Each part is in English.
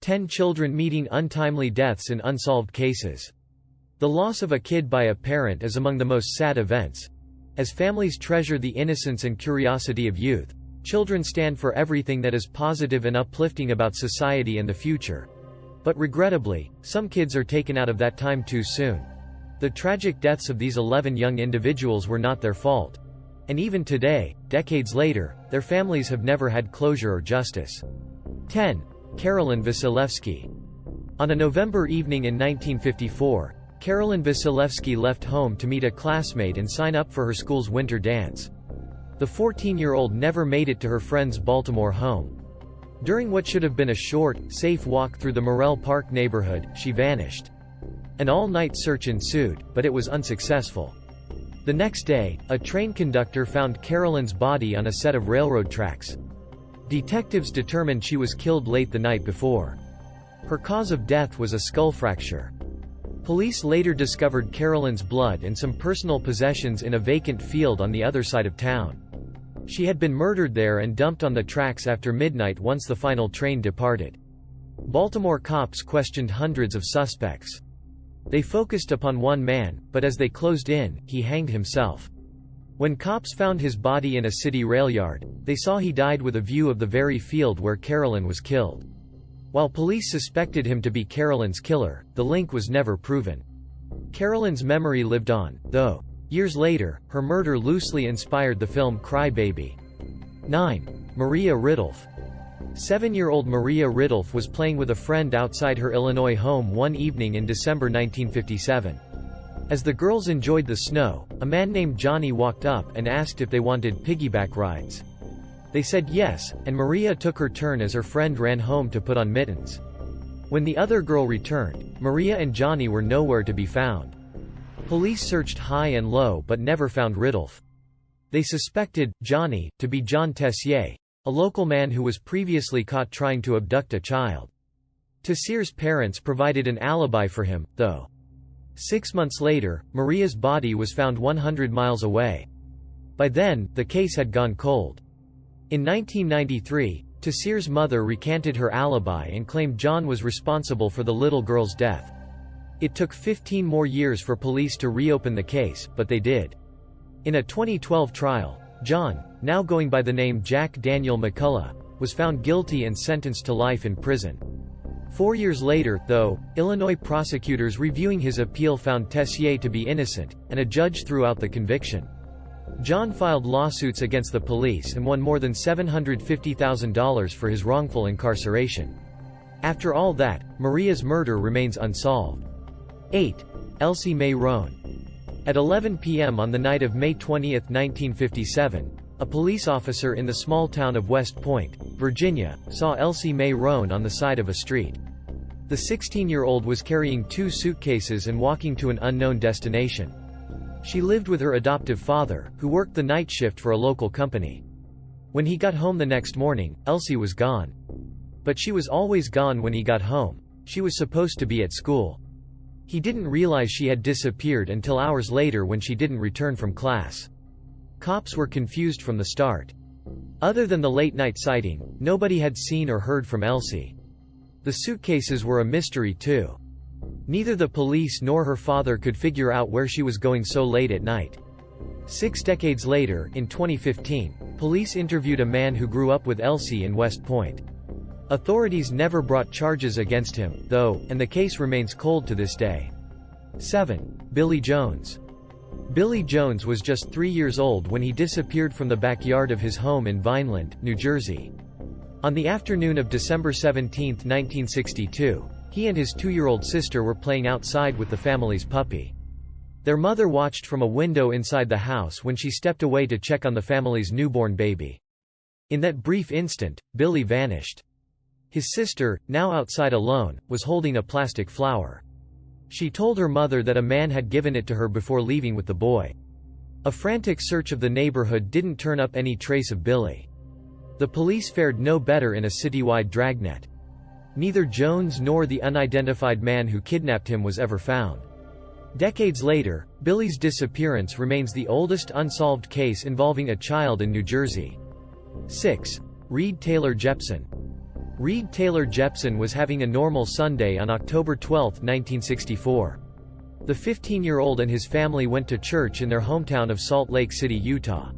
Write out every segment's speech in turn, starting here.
10 children meeting untimely deaths in unsolved cases. The loss of a kid by a parent is among the most sad events. As families treasure the innocence and curiosity of youth, children stand for everything that is positive and uplifting about society and the future. But regrettably, some kids are taken out of that time too soon. The tragic deaths of these 11 young individuals were not their fault. And even today, decades later, their families have never had closure or justice. 10. Carolyn Vasilevsky. On a November evening in 1954, Carolyn Vasilevsky left home to meet a classmate and sign up for her school's winter dance. The 14-year-old never made it to her friend's Baltimore home. During what should have been a short, safe walk through the Morrell Park neighborhood, she vanished. An all-night search ensued, but it was unsuccessful. The next day, a train conductor found Carolyn's body on a set of railroad tracks. Detectives determined she was killed late the night before. Her cause of death was a skull fracture. Police later discovered Carolyn's blood and some personal possessions in a vacant field on the other side of town. She had been murdered there and dumped on the tracks after midnight once the final train departed. Baltimore cops questioned hundreds of suspects. They focused upon one man, but as they closed in, he hanged himself. When cops found his body in a city rail yard, they saw he died with a view of the very field where Carolyn was killed. While police suspected him to be Carolyn's killer, the link was never proven. Carolyn's memory lived on, though. Years later, her murder loosely inspired the film Cry Baby. 9. Maria Ridulph. 7-year-old Maria Ridulph was playing with a friend outside her Illinois home one evening in December 1957. As the girls enjoyed the snow, a man named Johnny walked up and asked if they wanted piggyback rides. They said yes, and Maria took her turn as her friend ran home to put on mittens. When the other girl returned, Maria and Johnny were nowhere to be found. Police searched high and low but never found Ridulph. They suspected Johnny to be John Tessier, a local man who was previously caught trying to abduct a child. Tessier's parents provided an alibi for him, though. 6 months later, Maria's body was found 100 miles away. By then, the case had gone cold. In 1993, Tessier's mother recanted her alibi and claimed John was responsible for the little girl's death. It took 15 more years for police to reopen the case, but they did. In a 2012 trial, John, now going by the name Jack Daniel McCullough, was found guilty and sentenced to life in prison. 4 years later, though, Illinois prosecutors reviewing his appeal found Tessier to be innocent, and a judge threw out the conviction. John filed lawsuits against the police and won more than $750,000 for his wrongful incarceration. After all that, Maria's murder remains unsolved. 8. Elsie Mae Roan. At 11 p.m. on the night of May 20, 1957, a police officer in the small town of West Point, Virginia, saw Elsie Mae Roan on the side of a street. The 16-year-old was carrying 2 suitcases and walking to an unknown destination. She lived with her adoptive father, who worked the night shift for a local company. When he got home the next morning, Elsie was gone. But she was always gone when he got home. She was supposed to be at school. He didn't realize she had disappeared until hours later when she didn't return from class. Cops were confused from the start. Other than the late-night sighting, nobody had seen or heard from Elsie. The suitcases were a mystery too. Neither the police nor her father could figure out where she was going so late at night. 6 decades later, in 2015, police interviewed a man who grew up with Elsie in West Point. Authorities never brought charges against him, though, and the case remains cold to this day. 7. Billy Jones. Billy Jones was just 3 years old when he disappeared from the backyard of his home in Vineland, New Jersey. On the afternoon of December 17, 1962, he and his 2-year-old sister were playing outside with the family's puppy. Their mother watched from a window inside the house when she stepped away to check on the family's newborn baby. In that brief instant, Billy vanished. His sister, now outside alone, was holding a plastic flower. She told her mother that a man had given it to her before leaving with the boy. A frantic search of the neighborhood didn't turn up any trace of Billy. The police fared no better in a citywide dragnet. Neither Jones nor the unidentified man who kidnapped him was ever found. Decades later, Billy's disappearance remains the oldest unsolved case involving a child in New Jersey. 6. Reed Taylor Jepson. Reed Taylor Jepson was having a normal Sunday on October 12, 1964. The 15-year-old and his family went to church in their hometown of Salt Lake City, Utah.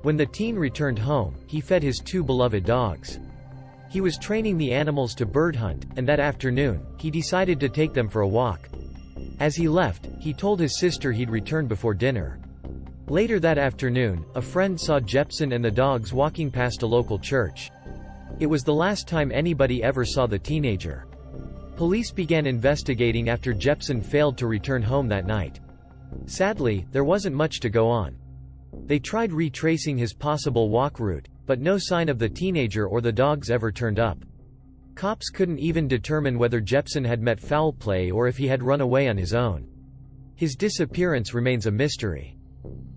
When the teen returned home, he fed his two beloved dogs. He was training the animals to bird hunt, and that afternoon, he decided to take them for a walk. As he left, he told his sister he'd return before dinner. Later that afternoon, a friend saw Jepson and the dogs walking past a local church. It was the last time anybody ever saw the teenager. Police began investigating after Jepson failed to return home that night. Sadly, there wasn't much to go on. They tried retracing his possible walk route, but no sign of the teenager or the dogs ever turned up. Cops couldn't even determine whether Jepson had met foul play or if he had run away on his own. His disappearance remains a mystery.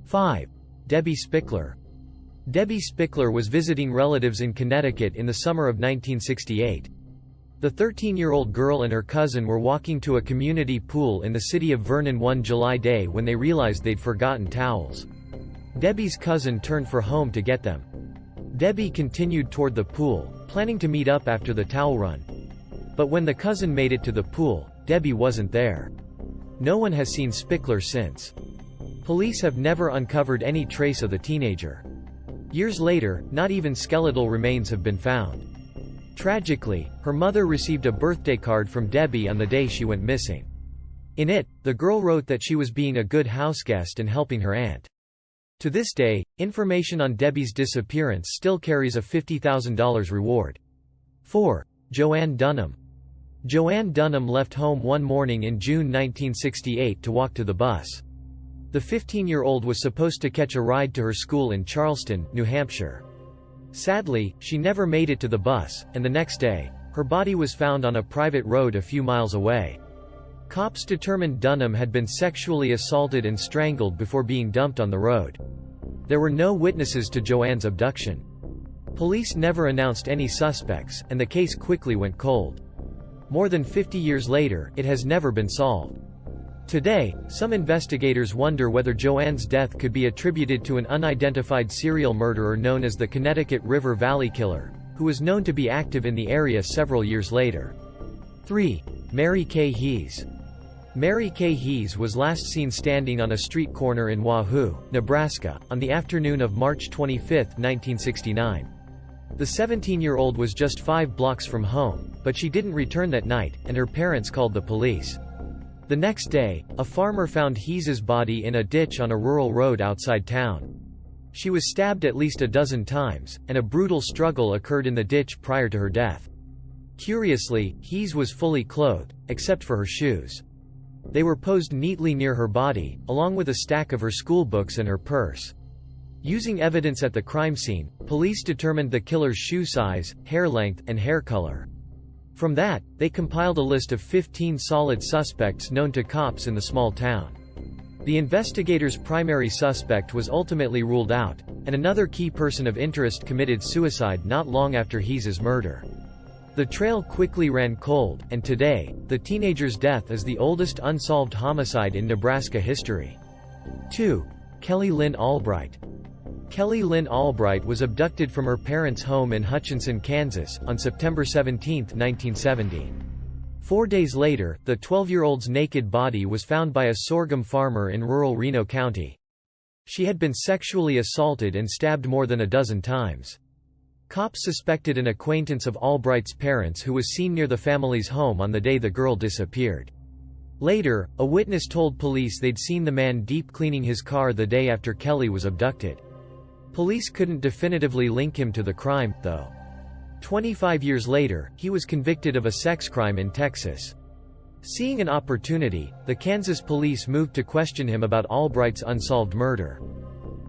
5. Debbie Spickler. Debbie Spickler was visiting relatives in Connecticut in the summer of 1968. The 13-year-old girl and her cousin were walking to a community pool in the city of Vernon one July day when they realized they'd forgotten towels. Debbie's cousin turned for home to get them. Debbie continued toward the pool, planning to meet up after the towel run. But when the cousin made it to the pool, Debbie wasn't there. No one has seen Spickler since. Police have never uncovered any trace of the teenager. Years later, not even skeletal remains have been found. Tragically, her mother received a birthday card from Debbie on the day she went missing. In it, the girl wrote that she was being a good houseguest and helping her aunt. To this day, information on Debbie's disappearance still carries a $50,000 reward. 4. Joanne Dunham. Joanne Dunham left home one morning in June 1968 to walk to the bus. The 15-year-old was supposed to catch a ride to her school in Charleston, New Hampshire. Sadly, she never made it to the bus, and the next day, her body was found on a private road a few miles away. Cops determined Dunham had been sexually assaulted and strangled before being dumped on the road. There were no witnesses to Joanne's abduction. Police never announced any suspects, and the case quickly went cold. More than 50 years later, it has never been solved. Today, some investigators wonder whether Joanne's death could be attributed to an unidentified serial murderer known as the Connecticut River Valley Killer, who was known to be active in the area several years later. 3. Mary Kay Hees. Mary Kay Hees was last seen standing on a street corner in Wahoo, Nebraska, on the afternoon of March 25, 1969. The 17-year-old was just 5 blocks from home, but she didn't return that night, and her parents called the police. The next day, a farmer found Hees's body in a ditch on a rural road outside town. She was stabbed at least a dozen times, and a brutal struggle occurred in the ditch prior to her death. Curiously, Hees was fully clothed, except for her shoes. They were posed neatly near her body, along with a stack of her school books and her purse. Using evidence at the crime scene, police determined the killer's shoe size, hair length, and hair color. From that, they compiled a list of 15 solid suspects known to cops in the small town. The investigators' primary suspect was ultimately ruled out, and another key person of interest committed suicide not long after Hees's murder. The trail quickly ran cold, and today, the teenager's death is the oldest unsolved homicide in Nebraska history. 2. Kelly Lynn Albright. Kelly Lynn Albright was abducted from her parents' home in Hutchinson, Kansas, on September 17, 1970. 4 days later, the 12-year-old's naked body was found by a sorghum farmer in rural Reno County. She had been sexually assaulted and stabbed more than a dozen times. Cops suspected an acquaintance of Albright's parents who was seen near the family's home on the day the girl disappeared. Later, a witness told police they'd seen the man deep cleaning his car the day after Kelly was abducted. Police couldn't definitively link him to the crime, though. 25 years later, he was convicted of a sex crime in Texas. Seeing an opportunity, the Kansas police moved to question him about Albright's unsolved murder.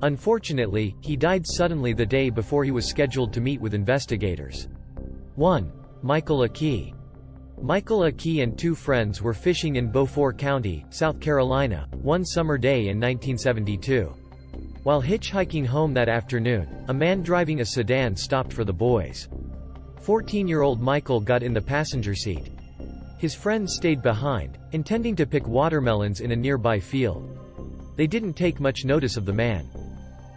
Unfortunately, he died suddenly the day before he was scheduled to meet with investigators. 1. Michael Akey. Michael Akey and 2 friends were fishing in Beaufort County, South Carolina, one summer day in 1972. While hitchhiking home that afternoon, a man driving a sedan stopped for the boys. 14-year-old Michael got in the passenger seat. His friends stayed behind, intending to pick watermelons in a nearby field. They didn't take much notice of the man.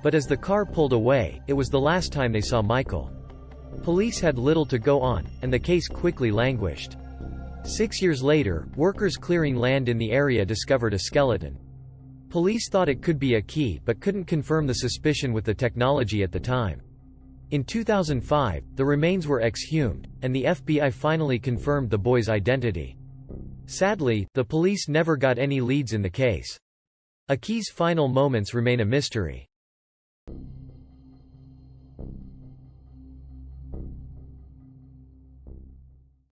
But as the car pulled away, it was the last time they saw Michael. Police had little to go on, and the case quickly languished. 6 years later, workers clearing land in the area discovered a skeleton. Police thought it could be a key but couldn't confirm the suspicion with the technology at the time. In 2005, the remains were exhumed, and the FBI finally confirmed the boy's identity. Sadly, the police never got any leads in the case. A key's final moments remain a mystery.